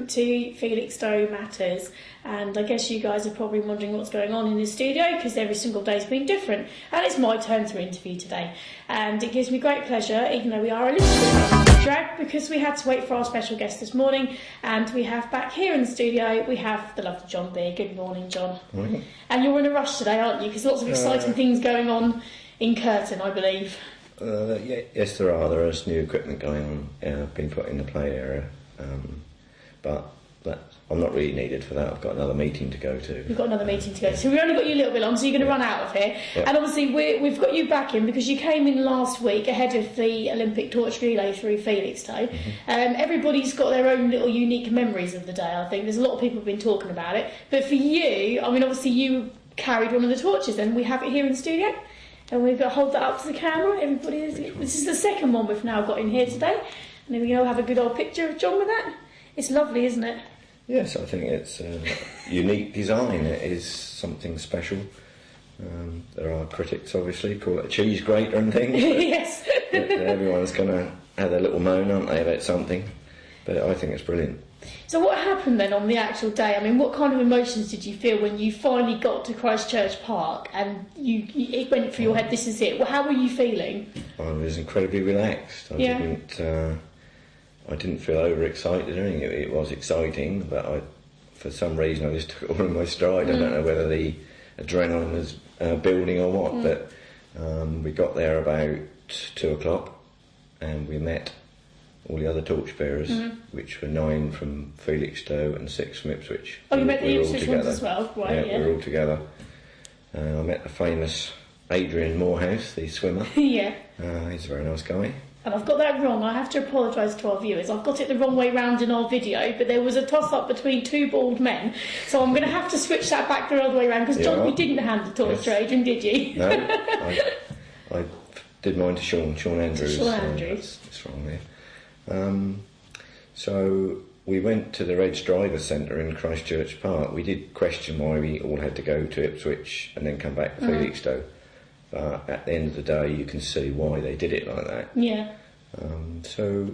to Felixstowe Matters, and I guess you guys are probably wondering what's going on in the studio because every single day's been different, and it's my turn to interview today, and it gives me great pleasure, even though we are a little bit dragged because we had to wait for our special guest this morning, and we have back here in the studio, we have the lovely John Beer. Good morning, John. Morning. And you're in a rush today, aren't you? Because lots of exciting things going on in Curtin, I believe. Yes, there are. There is new equipment going on, being put in the play area, but I'm not really needed for that. I've got another meeting to go to. You've got another meeting to go to. So we've only got you a little bit long, so you're going to run out of here. Yep. And obviously we've got you back in because you came in last week ahead of the Olympic torch relay through Felixstowe. Everybody's got their own little unique memories of the day, I think. There's a lot of people who've been talking about it. But for you, I mean, obviously you carried one of the torches, and we have it here in the studio. And we've got to hold that up to the camera. Everybody, this is the second one we've now got in here today. And then we can all have a good old picture of John with that. It's lovely, isn't it? Yes, I think it's a unique design. It is something special. There are critics, obviously, call it a cheese grater and things. Yes. Everyone's going to have their little moan, aren't they, about something. But I think it's brilliant. So what happened then on the actual day? I mean, what kind of emotions did you feel when you finally got to Christchurch Park and it went through your head, this is it? Well, how were you feeling? I was incredibly relaxed. I didn't feel overexcited or anything. It was exciting, but for some reason I just took it all in my stride. I don't know whether the adrenaline was building or what, but we got there about 2 o'clock and we met all the other torchbearers, which were 9 from Felixstowe and 6 from Ipswich. Oh, you met the Ipswich ones as well, right? Yeah, we were all together. I met the famous Adrian Morehouse, the swimmer. Yeah. He's a very nice guy. And I've got that wrong. I have to apologise to our viewers. I've got it the wrong way round in our video, but there was a toss-up between 2 bald men, so I'm going to have to switch that back the other way round, because John, you didn't hand the torch to Adrian, did you? No, I did mine to Sean Andrews. Sean Andrews. That's wrong there. So we went to the Reg Driver Centre in Christchurch Park. We did question why we all had to go to Ipswich and then come back to Felixstowe. But at the end of the day, you can see why they did it like that. Yeah. So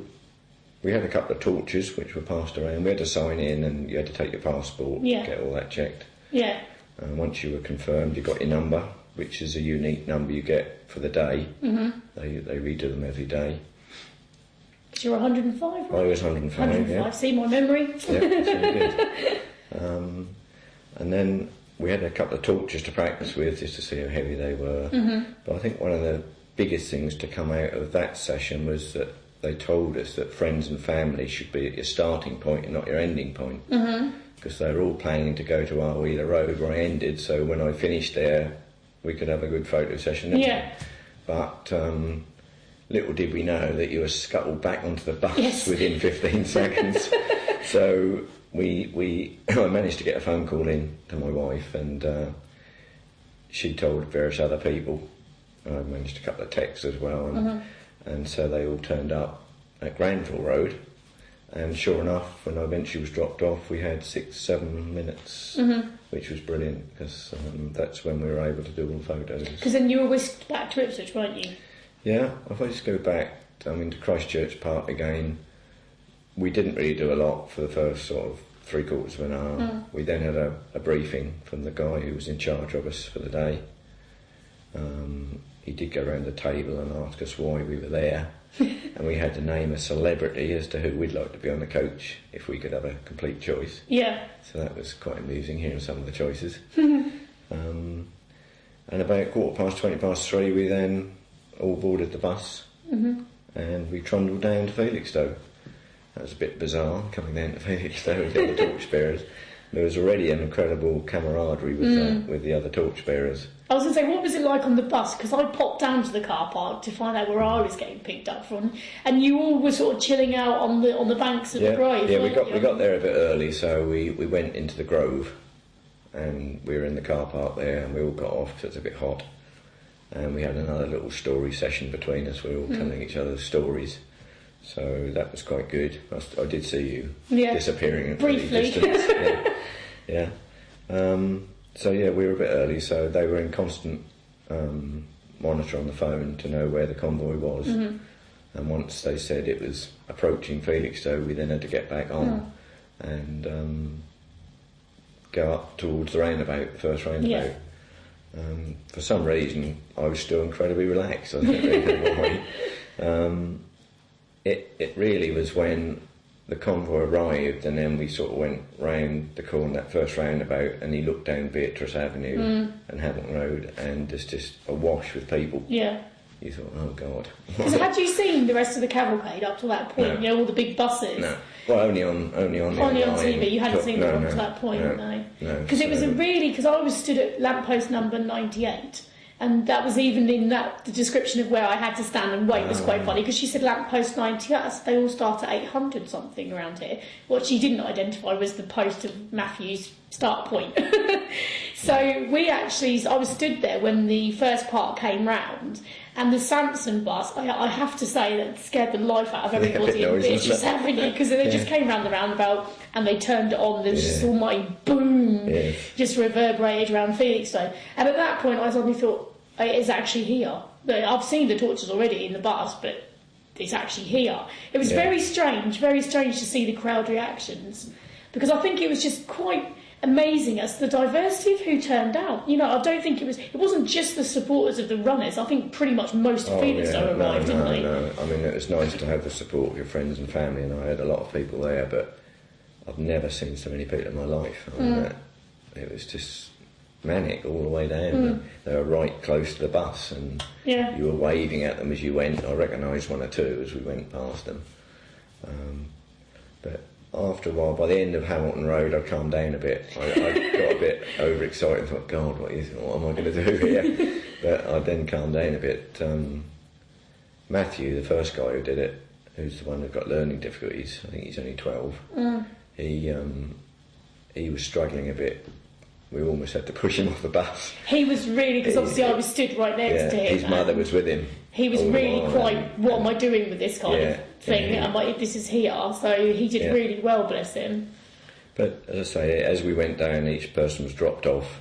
we had a couple of torches which were passed around. We had to sign in and you had to take your passport, get all that checked. Yeah. Once you were confirmed, you got your number, which is a unique number you get for the day. They redo them every day. Because you're 105, right? I was 105, 105, yeah. See my memory? Yeah, that's really good. And then we had a couple of torches to practice with just to see how heavy they were. But I think one of the biggest things to come out of that session was that they told us that friends and family should be at your starting point and not your ending point. Because they were all planning to go to Arwheeler Road where I ended, so when I finished there we could have a good photo session. But little did we know that you were scuttled back onto the bus within 15 seconds. So I managed to get a phone call in to my wife, and she told various other people. I managed a couple of texts as well, and so they all turned up at Granville Road, and sure enough, when I eventually was dropped off, we had 6-7 minutes, which was brilliant, because that's when we were able to do all the photos. Because then you were whisked back to Ipswich, weren't you? Yeah, if I just go back, to Christchurch Park again, we didn't really do a lot for the first sort of 3/4 of an hour. We then had a briefing from the guy who was in charge of us for the day. He did go around the table and ask us why we were there, and we had to name a celebrity as to who we'd like to be on the coach if we could have a complete choice. Yeah. So that was quite amusing, hearing some of the choices. And about 3:15, we then all boarded the bus and we trundled down to Felixstowe. That was a bit bizarre, coming down to Felixstowe with the other torchbearers. There was already an incredible camaraderie with the other torchbearers. I was going to say, what was it like on the bus? Because I popped down to the car park to find out where I was getting picked up from, and you all were sort of chilling out on the banks of the Grove. Yeah, we got there a bit early, so we went into the Grove, and we were in the car park there, and we all got off because it was a bit hot. And we had another little story session between us. We were all telling each other stories. So that was quite good. I did see you disappearing at briefly. Distance. Yeah. So we were a bit early, so they were in constant monitor on the phone to know where the convoy was. And once they said it was approaching Felixstowe, we then had to get back on. and go up towards the roundabout, the first roundabout. Yeah. For some reason, I was still incredibly relaxed. I don't really know why. It really was when the convoy arrived, and then we sort of went round the corner, that first roundabout, and he looked down Beatrice Avenue and Hamilton Road, and there's just awash with people. Yeah. You thought, oh God. So had you seen the rest of the cavalcade up to that point? No. You know, all the big buses. No. Well, only on TV. You hadn't seen them up to that point, no. Because it was because I was stood at lamppost number 98, and that was even in that the description of where I had to stand and wait was quite funny, because she said lamppost 98. So they all start at 800 something around here. What she didn't identify was the post of Matthew's start point. So I was stood there when the first part came round, and the Sanson bus, I have to say, that scared the life out of everybody in Beatrice Avenue, because they just came round the roundabout and they turned it on, there was just almighty boom, just reverberated around Felixstowe. And at that point I suddenly thought, it is actually here. I've seen the torches already in the bus, but it's actually here. It was very strange to see the crowd reactions, because I think it was just quite amazing as the diversity of who turned out. You know, I don't think it wasn't just the supporters of the runners. I think pretty much most of Felixstowe arrived, didn't they? No. I mean, it was nice to have the support of your friends and family, and I had a lot of people there, but I've never seen so many people in my life. I mean, it was just manic all the way down. They were right close to the bus, and you were waving at them as you went. I recognised one or two as we went past them. But after a while, by the end of Hamilton Road, I calmed down a bit. I got a bit overexcited and thought, God, what am I going to do here? But I then calmed down a bit. Matthew, the first guy who did it, who's the one who got learning difficulties, I think he's only 12, he was struggling a bit. We almost had to push him off the bus. He was really, because obviously I was stood right next to him. His mother was with him. He was really quite, what am I doing with this kind of thing? This is here. So he did really well, bless him. But as I say, as we went down, each person was dropped off,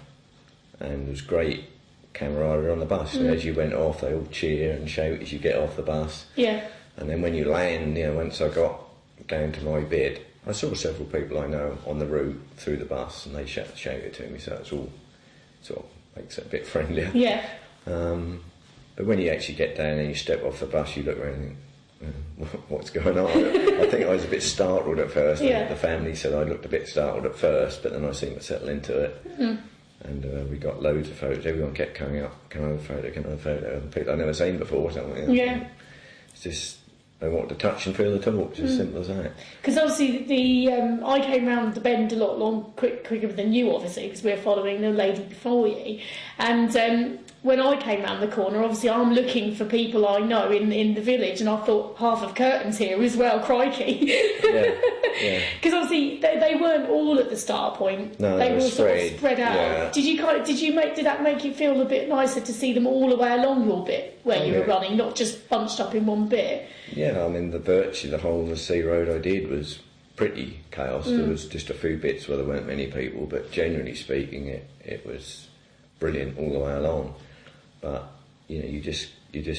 and there was great camaraderie on the bus. And as you went off, they all cheer and shout as you get off the bus. Yeah. And then when you land, once I got down to my bit, I saw several people I know on the route through the bus, and they shouted to me, so it's all sort of makes it a bit friendlier. Yeah. But when you actually get down and you step off the bus, you look around and think, what's going on? I think I was a bit startled at first. Yeah. The family said I looked a bit startled at first, but then I seemed to settle into it. And we got loads of photos. Everyone kept coming up, can I have a photo, can I have a photo? And people I'd never seen before. It's just, they wanted to touch and feel the torch, as simple as that. Because obviously I came round the bend a lot quicker than you, obviously, because we're following the lady before you. And when I came round the corner, obviously I'm looking for people I know in the village, and I thought, half of Curtain's here as well, crikey. Because obviously they weren't all at the start point. No, they were sort of spread out. Yeah. Did that make you feel a bit nicer to see them all the way along your bit where you were running, not just bunched up in one bit? Yeah, I mean, the whole of the sea road I did was pretty chaos. There was just a few bits where there weren't many people, but generally speaking, it was brilliant all the way along. But you just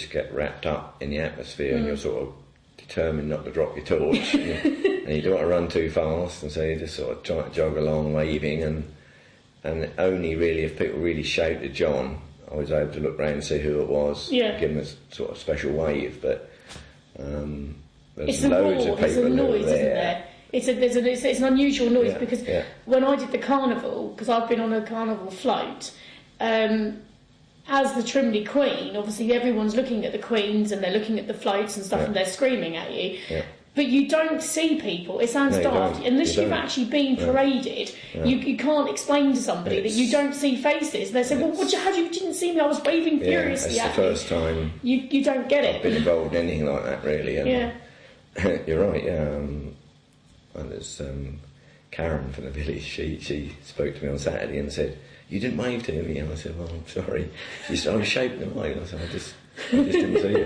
get wrapped up in the atmosphere, and you're sort of determined not to drop your torch, and you don't want to run too fast, and so you just sort of try to jog along, waving, and only really if people really shouted John, I was able to look round and see who it was, give them a sort of special wave. But there's loads of people there's a noise, there. Isn't there? It's an unusual noise, because when I did the carnival, because I've been on a carnival float, as the Trimley Queen, obviously everyone's looking at the queens and they're looking at the floats and stuff, and they're screaming at you. But you don't see people. It sounds daft. Unless you've actually been paraded, you can't explain to somebody that you don't see faces. They say, well, how you didn't see me? I was waving furiously at you. It's the first time you don't get it. I've been involved in anything like that, really. And you're right, And there's Karen from the village. She spoke to me on Saturday and said, you didn't wave to me. And I said, well, I'm sorry. She said, I was shaping the light. I said, I just didn't see you.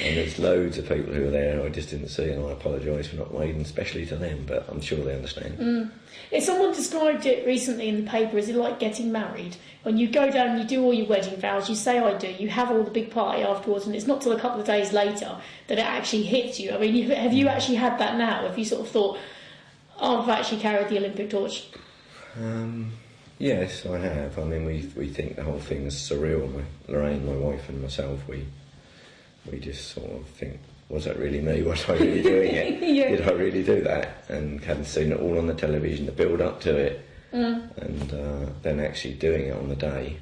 And there's loads of people who are there I just didn't see, and I apologise for not waving, especially to them, but I'm sure they understand. Someone described it recently in the paper as like getting married. When you go down, you do all your wedding vows, you say I do, you have all the big party afterwards, and it's not till a couple of days later that it actually hits you. I mean, have you actually had that now? Have you sort of thought, I've actually carried the Olympic torch. Yes, I have. I mean, we think the whole thing is surreal. Lorraine, my wife, and myself, we just sort of think, was that really me? Was I really doing it? Yeah. Did I really do that? And hadn't seen it all on the television, the build up to it, and then actually doing it on the day.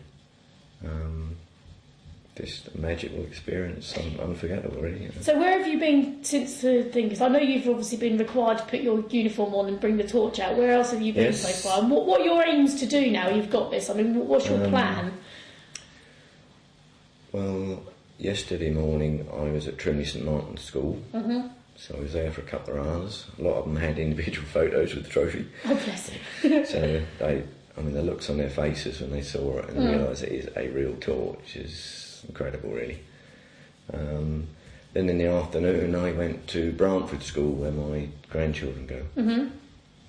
Just a magical experience, unforgettable, really. So where have you been since the thing? Because I know you've obviously been required to put your uniform on and bring the torch out. Where else have you been so far? And what are your aims to do now you've got this? I mean, what's your plan? Well, yesterday morning I was at Trimley St Martin's School, so I was there for a couple of hours. A lot of them had individual photos with the trophy. Oh, bless you. So the looks on their faces when they saw it and realised it is a real torch is incredible, really. Then in the afternoon I went to Brantford School where my grandchildren go.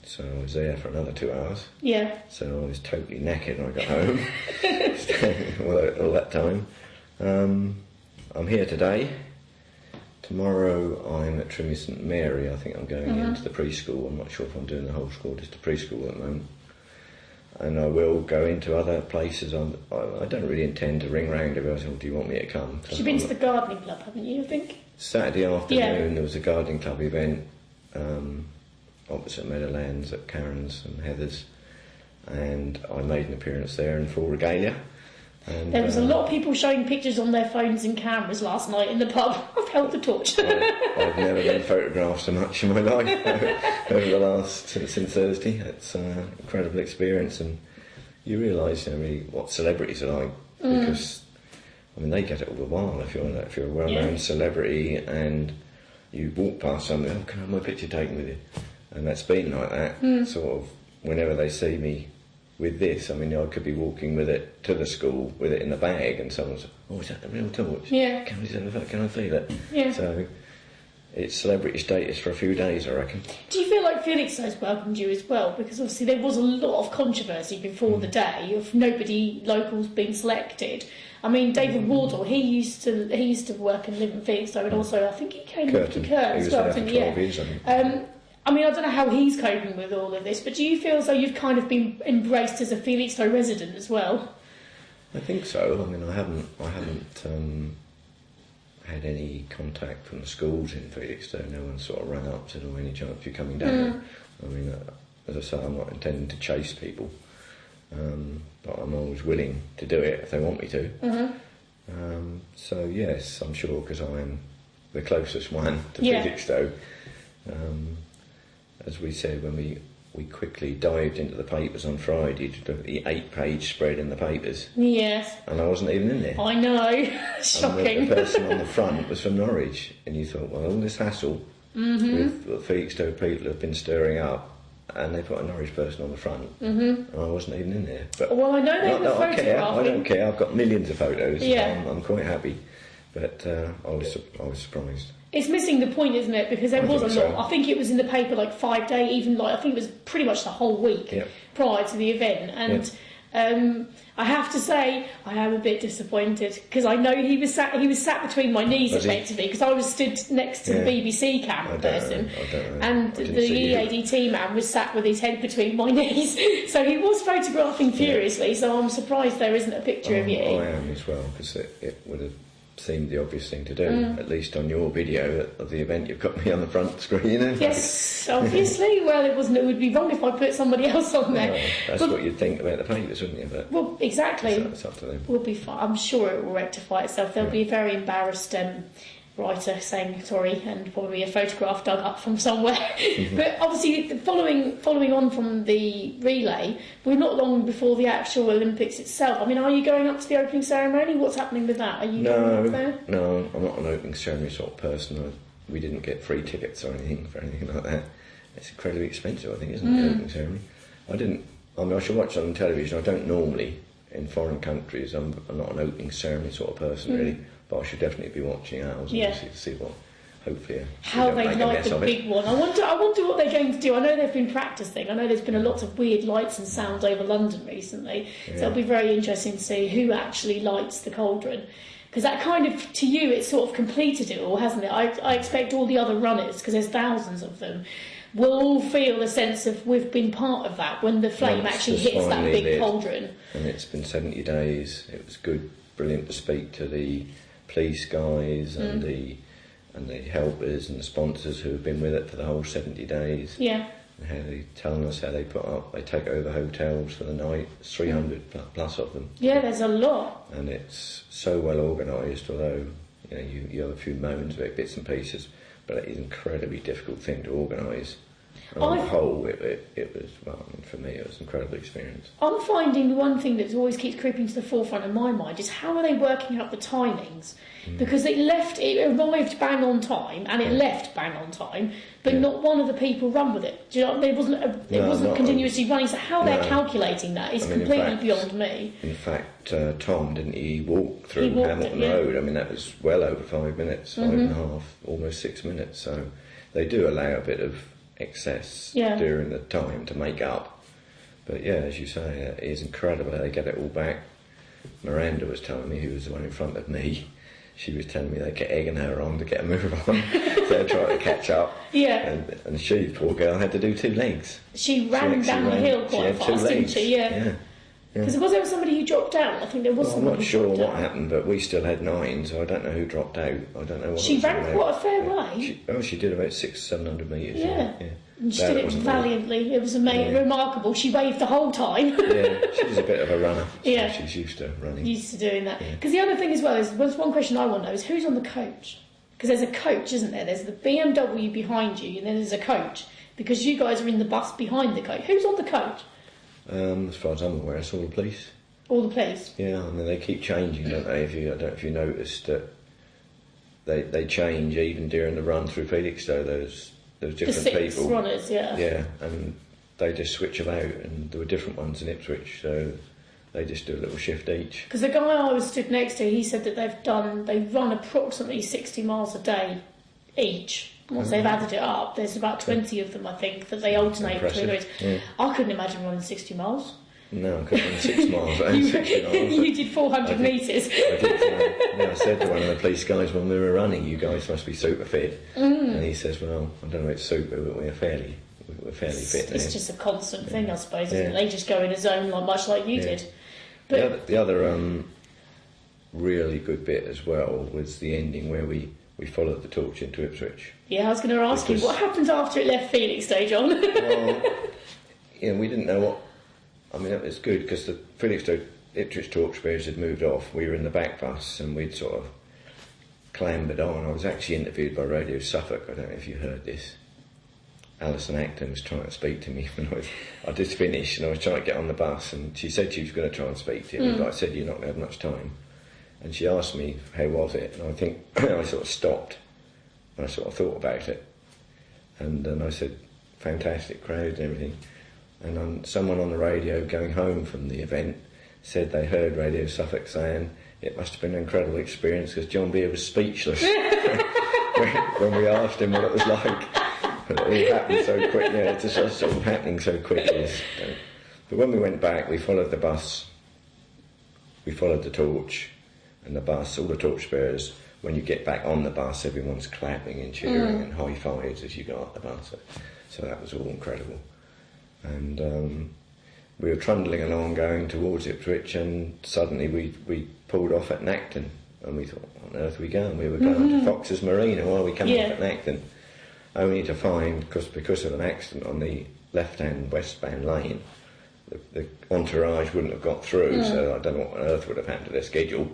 So I was there for another 2 hours. Yeah. So I was totally knackered when I got home. all that time. I'm here today. Tomorrow I'm at Trimley St Mary. I think I'm going into the preschool. I'm not sure if I'm doing the whole school, just the preschool at the moment. And I will go into other places. I don't really intend to ring round everyone and say, do you want me to come? You've been to the gardening club, haven't you, I think? Saturday afternoon there was a gardening club event opposite Meadowlands at Karen's and Heather's, and I made an appearance there in full regalia. And, there was a lot of people showing pictures on their phones and cameras last night in the pub. I've held the torch. I've never been photographed so much in my life over the last, since Thursday. It's an incredible experience, and you realise really what celebrities are like, because I mean they get it all the while. If you're a well-known celebrity and you walk past somebody, oh, can I have my picture taken with you? And that's been like that. Sort of whenever they see me with this, I mean, I could be walking with it to the school with it in the bag, and someone's like, oh, is that the real torch? Yeah. Can I feel it? Yeah. So it's celebrity status for a few days, I reckon. Do you feel like Felixstowe's welcomed you as well? Because obviously there was a lot of controversy before the day of nobody locals being selected. I mean, David Wardle, he used to work and live in Felixstowe, and also I think he came to Curtin as well. He was there for 12 years, I think. I mean, I don't know how he's coping with all of this, but do you feel as though you've kind of been embraced as a Felixstowe resident as well? I think so. I mean, I haven't had any contact from the schools in Felixstowe. No one sort of rang up and said, oh, any chance you're coming down? I mean, as I say, I'm not intending to chase people, but I'm always willing to do it if they want me to. So yes, I'm sure, because I am the closest one to Felixstowe. As we said when we quickly dived into the papers on Friday to look at the 8-page spread in the papers. Yes. And I wasn't even in there. I know. Shocking. And the person on the front was from Norwich, and you thought, well, all this hassle with what Felixstowe people have been stirring up, and they put a Norwich person on the front, and I wasn't even in there. But well, I know they were photographing. I don't care. I've got millions of photos. Yeah. I'm quite happy, but I was surprised. It's missing the point, isn't it? Because there was a lot. I think it was in the paper like 5 days, even like I think it was pretty much the whole week prior to the event. And I have to say, I am a bit disappointed, because I know he was sat between my knees effectively, because I was stood next to the BBC camera person, and the EADT man was sat with his head between my knees. So he was photographing furiously. So I'm surprised there isn't a picture of you. I am as well, because it would have seemed the obvious thing to do, at least on your video of the event. You've got me on the front screen. Yes, obviously. Well, it would be wrong if I put somebody else on there. That's what you'd think about the papers, wouldn't you? But well, exactly. It's up to them. We'll be fine. I'm sure it will rectify itself. There'll be a very embarrassed writer saying sorry, and probably a photograph dug up from somewhere. But obviously, following on from the relay, we're not long before the actual Olympics itself. I mean, are you going up to the opening ceremony? What's happening with that? Are you going up there? No, I'm not an opening ceremony sort of person. We didn't get free tickets or anything like that. It's incredibly expensive, I think, isn't it, the opening ceremony? I should watch it on television. I don't normally, in foreign countries. I'm not an opening ceremony sort of person, really. But I should definitely be watching ours to see what, hopefully, how they like the big one. I wonder what they're going to do. I know they've been practising. I know there's been a lot of weird lights and sounds over London recently. So it'll be very interesting to see who actually lights the cauldron. Because that kind of, to you, it's sort of completed it all, hasn't it? I expect all the other runners, because there's thousands of them, we'll all feel a sense of we've been part of that when the flame Once actually it's hits that finally big lit, cauldron. And it's been 70 days. It was good, brilliant to speak to the police guys and the helpers and the sponsors who have been with it for the whole 70 days. Yeah. And how they telling us how they take over hotels for the night. It's 300 plus of them. Yeah, there's a lot. And it's so well organised, although you have a few moans about bits and pieces, but it is an incredibly difficult thing to organise. And on the whole, it was, well, for me, it was an incredible experience. I'm finding the one thing that always keeps creeping to the forefront of my mind is how are they working out the timings? Because it arrived bang on time and it left bang on time, but not one of the people run with it. Do you know? It wasn't continuously running. So how they're calculating that is completely beyond me. In fact, Tom didn't he walk through Hamilton Road? I mean, that was well over 5 minutes, 5.5, almost 6 minutes. So they do allow a bit of excess during the time to make up. But yeah, as you say, it is incredible how they get it all back. Miranda was telling me, who was the one in front of me, she was telling me they kept egging her on to get a move on. They're trying to catch up. Yeah. And she, poor girl, had to do 2 legs. She ran down the hill quite fast, didn't she? Yeah. Because there was somebody who dropped out. I think there was somebody. I'm not sure what happened, but we still had 9, so I don't know who dropped out. I don't know what. She ran quite a fair way. She did about 600-700 metres. Yeah. And she did it valiantly. It was amazing, remarkable. She waved the whole time. Yeah, she's a bit of a runner. So she's used to running. Used to doing that. Because the other thing as well is, one question I want to know is who's on the coach? Because there's a coach, isn't there? There's the BMW behind you, and then there's a coach. Because you guys are in the bus behind the coach. Who's on the coach? As far as I'm aware, it's all the police. All the police? Yeah, I mean, they keep changing, don't they? I don't know if you noticed that they change even during the run through Felixstowe. Those different the 6 people. Runners, yeah. Yeah, and they just switch about, and there were different ones in Ipswich, so they just do a little shift each. Because the guy I was stood next to, he said that they run approximately 60 miles a day each. Once they've added it up, there's about 20 of them, I think, that they alternate between those. Yeah. I couldn't imagine running 60 miles. No, I couldn't run 6 miles. And 60 miles. You did 400 metres. I did. I said to one of the police guys when we were running, "You guys must be super fit." And he says, "Well, I don't know if it's super, but we're fairly fit." It's just a constant thing, I suppose, isn't it? They just go in a zone much like you did. But the other really good bit as well was the ending where we followed the torch into Ipswich. Yeah, I was going to ask you, what happened after it left Felixstowe, John? Well, we didn't know what. I mean, it was good because the Felixstowe Ipswich torchbearers had moved off. We were in the back bus and we'd sort of clambered on. I was actually interviewed by Radio Suffolk. I don't know if you heard this. Alison Acton was trying to speak to me when I just finished and I was trying to get on the bus, and she said she was going to try and speak to me, but I said, "You're not going to have much time." And she asked me, "How was it?" And I think I sort of stopped and I sort of thought about it. And then I said, "Fantastic crowd and everything." And someone on the radio going home from the event said they heard Radio Suffolk saying it must have been an incredible experience because John Beer was speechless when we asked him what it was like. But it happened so quick, it's just sort of happening so quickly. But when we went back, we followed the bus, we followed the torch and the bus, all the torchbearers. When you get back on the bus, everyone's clapping and cheering and high fives as you go up the bus. So that was all incredible. And we were trundling along going towards Ipswich, and suddenly we pulled off at Nacton, and we thought, what on earth are we going? We were going to Fox's Marina while we came off at Nacton, only to find, because of an accident on the left-hand westbound lane, the entourage wouldn't have got through, so I don't know what on earth would have happened to their schedule,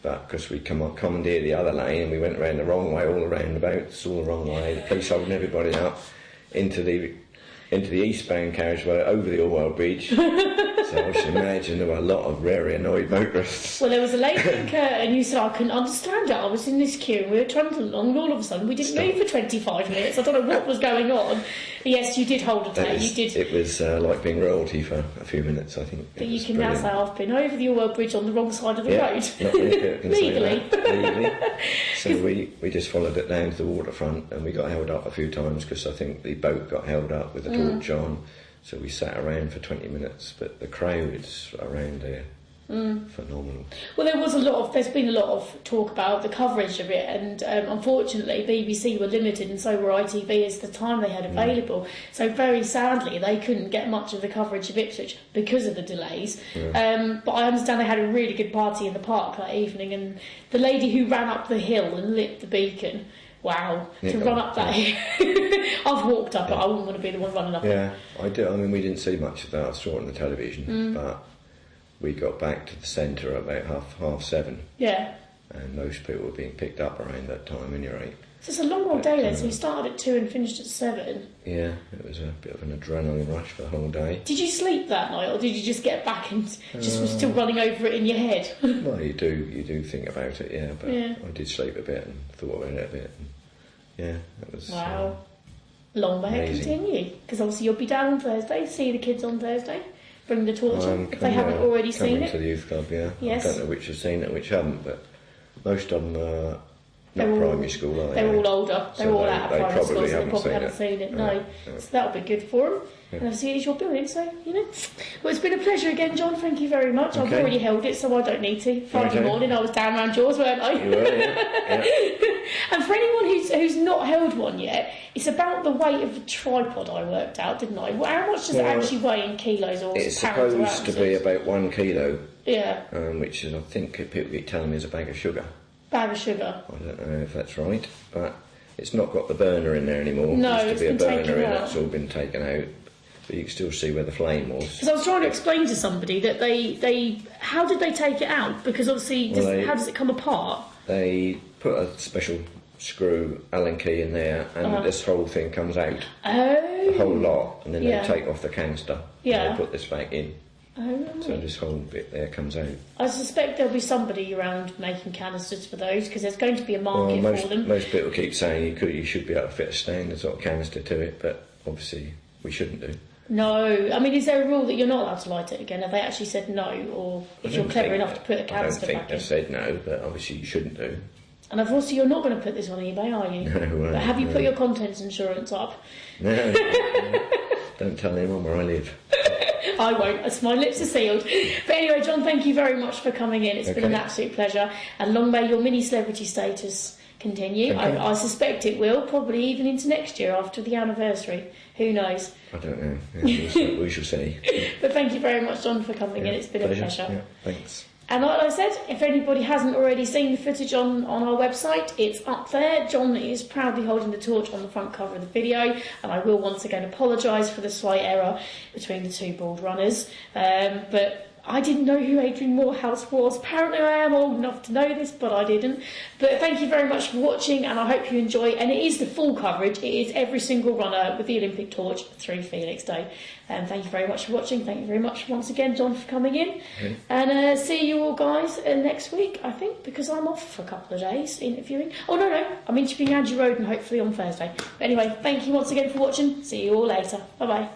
but because we commandeered the other lane and we went round the wrong way, all the roundabouts, all the wrong way, the police holding everybody up into the eastbound carriageway over the Orwell Bridge. So I should imagine there were a lot of very annoyed motorists. Well, there was a lady in Curtin who said, "I couldn't understand it. I was in this queue and we were trundling along and all of a sudden we didn't move for 25 minutes. I don't know what was going on." Yes, you did hold a tape. You did. It was like being royalty for a few minutes, I think. But you can now say, "I've been over the Orwell Bridge on the wrong side of the road." Not really can Legally. Legally. So we just followed it down to the waterfront, and we got held up a few times because I think the boat got held up with the torch on. So we sat around for 20 minutes, but the crowds around there phenomenal. Well, there's been a lot of talk about the coverage of it, and unfortunately BBC were limited, and so were ITV as the time they had available. So very sadly, they couldn't get much of the coverage of Ipswich because of the delays. But I understand they had a really good party in the park that evening, and the lady who ran up the hill and lit the beacon. Wow, to run up that hill. I've walked up it, I wouldn't want to be the one running up it. Yeah, I do. I mean, we didn't see much of that. I saw it on the television, but we got back to the centre at about half 7. Yeah. And most people were being picked up around that time, and you're right. So it's a long old day then, so we started at 2 and finished at 7. Yeah, it was a bit of an adrenaline rush for the whole day. Did you sleep that night, or did you just get back and just was still running over it in your head? Well, you do think about it, yeah, but I did sleep a bit and thought about it a bit. And yeah, that was... Wow. Long may it amazing. continue, because obviously you'll be down on Thursday, see the kids on Thursday, bring the torch in, if they haven't already seen coming it. to the youth club, yeah. Yes. I don't know which have seen it and which haven't, but most of them are not primary school, are they? They're all older. They're So all they- out of they primary school, probably so they haven't probably seen haven't it. seen it. No, No. no. So that'll be good for them. And obviously it's your building, so, you know. Well, it's been a pleasure again, John. Thank you very much. I've Okay. already held it, so I don't need to. Friday Okay. morning, I was down around yours, weren't I? You were, yeah. And for anyone who's not held one yet, it's about the weight of the tripod I worked out, didn't I? Well, how much does it Well, actually weigh in kilos or It's pounds or supposed to be ounces? about 1 kilo, Yeah, which is, I think, people keep telling me is a bag of sugar. bag of sugar. I don't know if that's right, but it's not got the burner in there anymore. No, there it's used to be been a burner taken in out. it, it's all been taken out. But you can still see where the flame was. Because I was trying to explain to somebody that they how did they take it out? Because obviously, how does it come apart? They put a special screw Allen key in there, and this whole thing comes out, the whole Oh, lot, and then Yeah. they take off the canister. Yeah. And they put this back in, so right. this whole bit there comes out. I suspect there'll be somebody around making canisters for those because there's going to be a market for them. Most people keep saying you should be able to fit a standard sort of canister to it, but obviously we shouldn't do. No, I mean, is there a rule that you're not allowed to light it again? Have they actually said no, or if you're clever enough to put a I don't canister think back they've in? said no, but obviously you shouldn't do. And of course, you're not going to put this on eBay, are you? No, But have you no. put your contents insurance up? No, don't tell anyone where I live. I won't, as my lips are sealed. But anyway, John, thank you very much for coming in. It's been an Okay. absolute pleasure. And long may your mini celebrity status continue. Okay. I suspect it will, probably even into next year after the anniversary. Who knows? I don't know. Yeah, we shall see. But thank you very much, John, for coming in. It's been a pleasure. Yeah, thanks. And like I said, if anybody hasn't already seen the footage on our website, it's up there. John is proudly holding the torch on the front cover of the video, and I will once again apologise for the slight error between the two bald runners. But I didn't know who Adrian Morehouse was. Apparently I am old enough to know this, but I didn't. But thank you very much for watching, and I hope you enjoy. And it is the full coverage. It is every single runner with the Olympic torch through Felix Day. And thank you very much for watching. Thank you very much once again, John, for coming in. Okay. And see you all guys next week, I think, because I'm off for a couple of days interviewing. Oh, no, I'm interviewing Andrew Roden hopefully on Thursday. But anyway, thank you once again for watching. See you all later. Bye-bye.